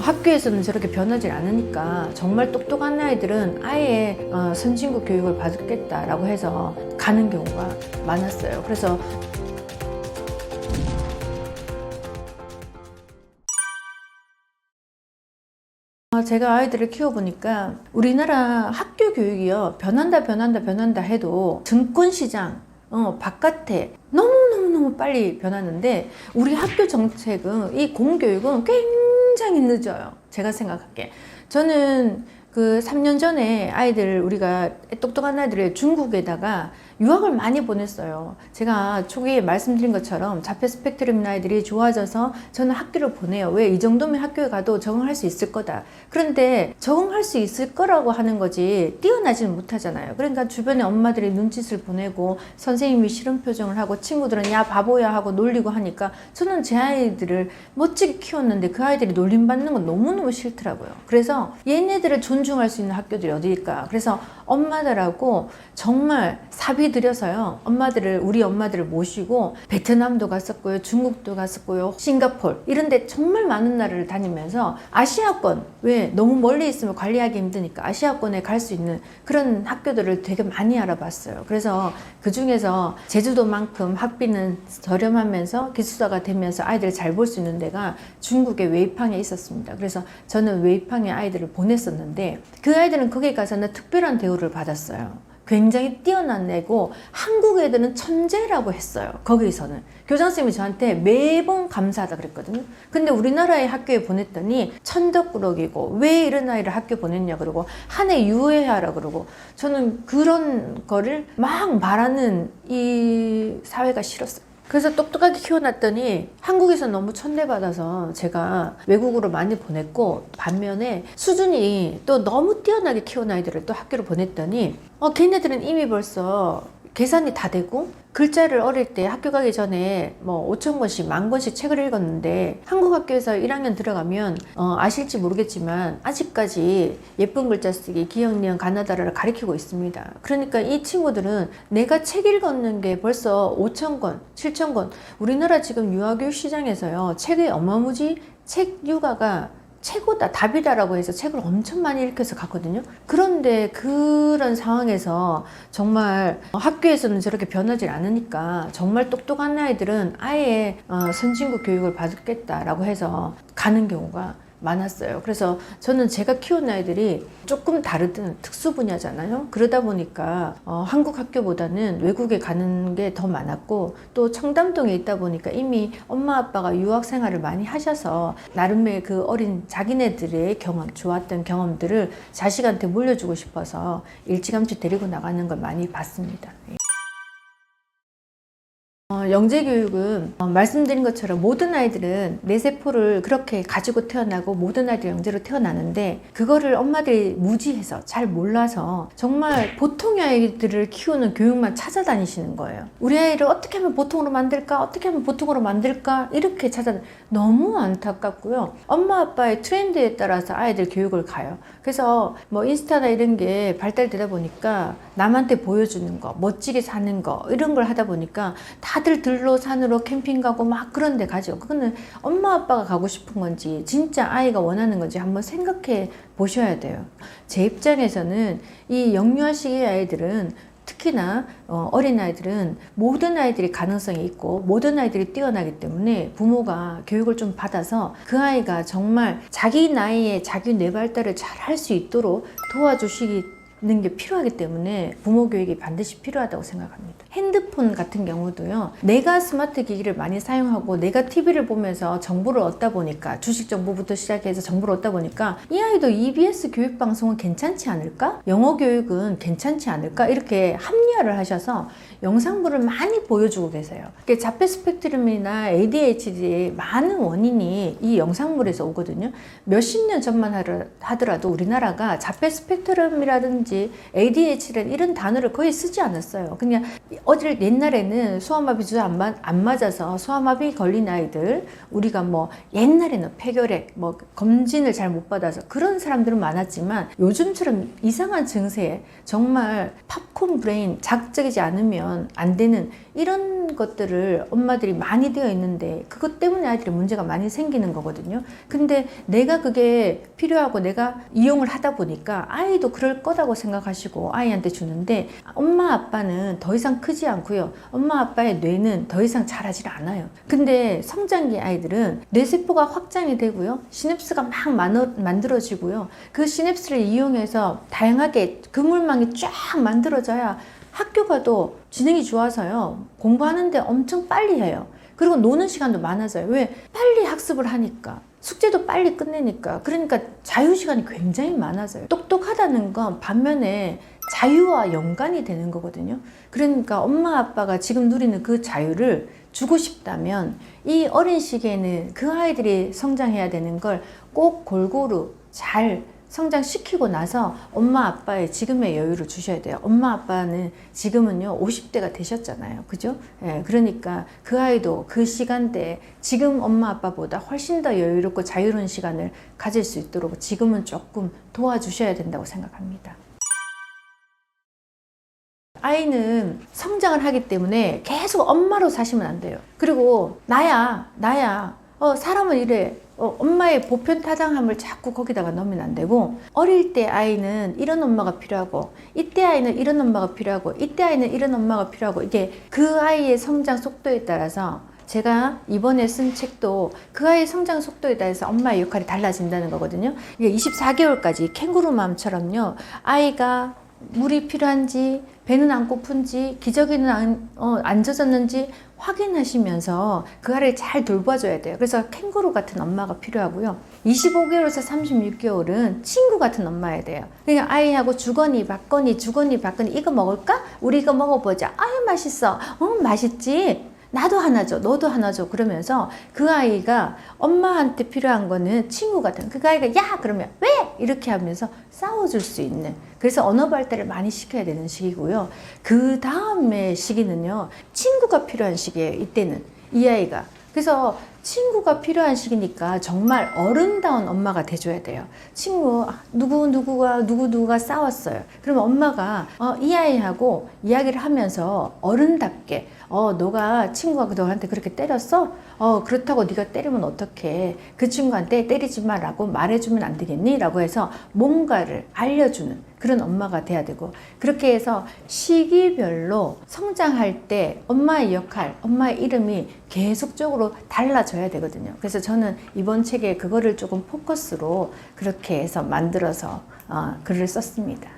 학교에서는 저렇게 변하지 않으니까 정말 똑똑한 아이들은 아예 선진국 교육을 받겠다라고 해서 가는 경우가 많았어요. 그래서 제가 아이들을 키워보니까 우리나라 학교 교육이요, 변한다 해도 증권시장 바깥에 너무너무 빨리 변하는데, 우리 학교 정책은, 이 공교육은 굉장히 늦어요. 제가 생각할게. 저는 그 3년 전에 우리가 똑똑한 아이들을 중국에다가 유학을 많이 보냈어요. 제가 초기에 말씀드린 것처럼 자폐 스펙트럼 아이들이 좋아져서 저는 학교를 보내요. 왜? 이 정도면 학교에 가도 적응할 수 있을 거다. 그런데 적응할 수 있을 거라고 하는 거지 뛰어나지는 못하잖아요. 그러니까 주변에 엄마들이 눈짓을 보내고 선생님이 싫은 표정을 하고 친구들은 야 바보야 하고 놀리고 하니까 저는 제 아이들을 멋지게 키웠는데 그 아이들이 놀림받는 건 너무너무 싫더라고요. 그래서 얘네들을 존중할 수 있는 학교들이 어디일까? 그래서 엄마들하고 정말 사비 들여서요, 우리 엄마들을 모시고 베트남도 갔었고요, 중국도 갔었고요, 싱가포르 이런 데 정말 많은 나라를 다니면서 아시아권, 왜 너무 멀리 있으면 관리하기 힘드니까 아시아권에 갈 수 있는 그런 학교들을 되게 많이 알아봤어요. 그래서 그 중에서 제주도만큼 학비는 저렴하면서 기숙사가 되면서 아이들을 잘 볼 수 있는 데가 중국의 웨이팡에 있었습니다. 그래서 저는 웨이팡에 아이들을 보냈었는데 그 아이들은 거기 가서는 특별한 대우를 받았어요. 굉장히 뛰어난 애고 한국 애들은 천재라고 했어요. 거기서는 교장선생님이 저한테 매번 감사하다 그랬거든요. 근데 우리나라의 학교에 보냈더니 천덕꾸러기고 왜 이런 아이를 학교 보냈냐 그러고 한 해 유예하라 그러고, 저는 그런 거를 막 말하는 이 사회가 싫었어요. 그래서 똑똑하게 키워놨더니 한국에서 너무 천대받아서 제가 외국으로 많이 보냈고, 반면에 수준이 또 너무 뛰어나게 키운 아이들을 또 학교로 보냈더니 걔네들은 이미 벌써 계산이 다 되고 글자를 어릴 때 학교 가기 전에 뭐 5,000권씩 10,000권씩 책을 읽었는데, 한국 학교에서 1학년 들어가면 아실지 모르겠지만 아직까지 예쁜 글자 쓰기, 기억, 니은, 가나다라를 가르치고 있습니다. 그러니까 이 친구들은 내가 책 읽었는 게 벌써 5,000권, 7,000권. 우리나라 지금 유아교육 시장에서요, 책의 어마무지 책 육아가 최고다, 답이다라고 해서 책을 엄청 많이 읽혀서 갔거든요. 그런데 그런 상황에서 정말 학교에서는 저렇게 변하지 않으니까 정말 똑똑한 아이들은 아예 선진국 교육을 받겠다라고 해서 가는 경우가 많았어요. 그래서 저는 제가 키운 아이들이 조금 다르든 특수 분야잖아요. 그러다 보니까 한국 학교보다는 외국에 가는 게 더 많았고, 또 청담동에 있다 보니까 이미 엄마 아빠가 유학 생활을 많이 하셔서 나름의 그 어린 자기네들의 경험, 좋았던 경험들을 자식한테 물려주고 싶어서 일찌감치 데리고 나가는 걸 많이 봤습니다. 영재교육은 말씀드린 것처럼 모든 아이들은 뇌세포를 그렇게 가지고 태어나고 모든 아이들이 영재로 태어나는데, 그거를 엄마들이 무지해서 잘 몰라서 정말 보통의 아이들을 키우는 교육만 찾아다니시는 거예요. 우리 아이를 어떻게 하면 보통으로 만들까? 어떻게 하면 보통으로 만들까? 이렇게 너무 안타깝고요. 엄마 아빠의 트렌드에 따라서 아이들 교육을 가요. 그래서 뭐 인스타나 이런 게 발달되다 보니까 남한테 보여주는 거, 멋지게 사는 거 이런 걸 하다 보니까 다들 들로 산으로 캠핑 가고 막 그런 데 가죠. 그거는 엄마 아빠가 가고 싶은 건지 진짜 아이가 원하는 건지 한번 생각해 보셔야 돼요. 제 입장에서는 이 영유아 시기의 아이들은, 특히나 어린 아이들은 모든 아이들이 가능성이 있고 모든 아이들이 뛰어나기 때문에 부모가 교육을 좀 받아서 그 아이가 정말 자기 나이에 자기 뇌 발달을 잘 할 수 있도록 도와주시는 게 필요하기 때문에 부모 교육이 반드시 필요하다고 생각합니다. 핸드폰 같은 경우도요, 내가 스마트 기기를 많이 사용하고 내가 TV를 보면서 정보를 얻다 보니까, 주식 정보부터 시작해서 정보를 얻다 보니까 이 아이도 EBS 교육 방송은 괜찮지 않을까? 영어 교육은 괜찮지 않을까? 이렇게 합리화를 하셔서 영상물을 많이 보여주고 계세요. 자폐 스펙트럼이나 ADHD의 많은 원인이 이 영상물에서 오거든요. 몇십 년 전만 하더라도 우리나라가 자폐 스펙트럼이라는 ADHD라든지 ADHD라는 이런 단어를 거의 쓰지 않았어요. 그냥 어릴 옛날에는 소아마비 주사 안 맞아서 소아마비 걸린 아이들, 우리가 뭐 옛날에는 폐결핵, 뭐 검진을 잘 못 받아서 그런 사람들은 많았지만 요즘처럼 이상한 증세, 정말 팝콘 브레인, 자극적이지 않으면 안 되는 이런 것들을 엄마들이 많이 되어 있는데 그것 때문에 아이들이 문제가 많이 생기는 거거든요. 근데 내가 그게 필요하고 내가 이용을 하다 보니까 아이도 그럴 거라고 생각하시고 아이한테 주는데, 엄마 아빠는 더 이상 크지 않고요. 엄마 아빠의 뇌는 더 이상 자라질 않아요. 근데 성장기 아이들은 뇌세포가 확장이 되고요. 시냅스가 막 만들어지고요. 그 시냅스를 이용해서 다양하게 그물망이 쫙 만들어져야 학교 가도 지능이 좋아서요. 공부하는데 엄청 빨리 해요. 그리고 노는 시간도 많아져요. 왜? 빨리 학습을 하니까. 숙제도 빨리 끝내니까. 그러니까 자유시간이 굉장히 많아져요. 똑똑하다는 건 반면에 자유와 연관이 되는 거거든요. 그러니까 엄마 아빠가 지금 누리는 그 자유를 주고 싶다면 이 어린 시기에는 그 아이들이 성장해야 되는 걸 꼭 골고루 잘 성장시키고 나서 엄마 아빠의 지금의 여유를 주셔야 돼요. 엄마 아빠는 지금은요 50대가 되셨잖아요. 그죠? 예, 그러니까 그 아이도 그 시간대에 지금 엄마 아빠보다 훨씬 더 여유롭고 자유로운 시간을 가질 수 있도록 지금은 조금 도와주셔야 된다고 생각합니다. 아이는 성장을 하기 때문에 계속 엄마로 사시면 안 돼요. 그리고 나야 사람은 이래. 엄마의 보편타당함을 자꾸 거기다가 넣으면 안 되고, 어릴 때 아이는 이런 엄마가 필요하고, 이때 아이는 이런 엄마가 필요하고, 이때 아이는 이런 엄마가 필요하고, 이게 그 아이의 성장 속도에 따라서, 제가 이번에 쓴 책도 그 아이의 성장 속도에 따라서 엄마의 역할이 달라진다는 거거든요. 이게 24개월까지 캥거루맘처럼요, 아이가 물이 필요한지, 배는 안 고픈지, 기저귀는 안 젖었는지 확인하시면서 그 아이를 잘 돌봐줘야 돼요. 그래서 캥거루 같은 엄마가 필요하고요. 25개월에서 36개월은 친구 같은 엄마여야 돼요. 그냥 아이하고 주거니 받거니 이거 먹을까? 우리 이거 먹어보자. 아유 맛있어. 맛있지? 나도 하나 줘, 너도 하나 줘. 그러면서 그 아이가 엄마한테 필요한 거는 친구 같은, 그 아이가 야! 그러면 왜? 이렇게 하면서 싸워줄 수 있는, 그래서 언어 발달을 많이 시켜야 되는 시기고요. 그 다음에 시기는요, 친구가 필요한 시기예요. 이때는 이 아이가. 그래서 친구가 필요한 시기니까 정말 어른다운 엄마가 돼줘야 돼요. 친구, 누구가 싸웠어요. 그러면 엄마가 이 아이하고 이야기를 하면서 어른답게, 너가 친구가 너한테 그렇게 때렸어? 그렇다고 네가 때리면 어떡해. 그 친구한테 때리지 마라고 말해주면 안 되겠니? 라고 해서 뭔가를 알려주는 그런 엄마가 돼야 되고, 그렇게 해서 시기별로 성장할 때 엄마의 역할, 엄마의 이름이 계속적으로 달라져야 되거든요. 그래서 저는 이번 책에 그거를 조금 포커스로 그렇게 해서 만들어서 글을 썼습니다.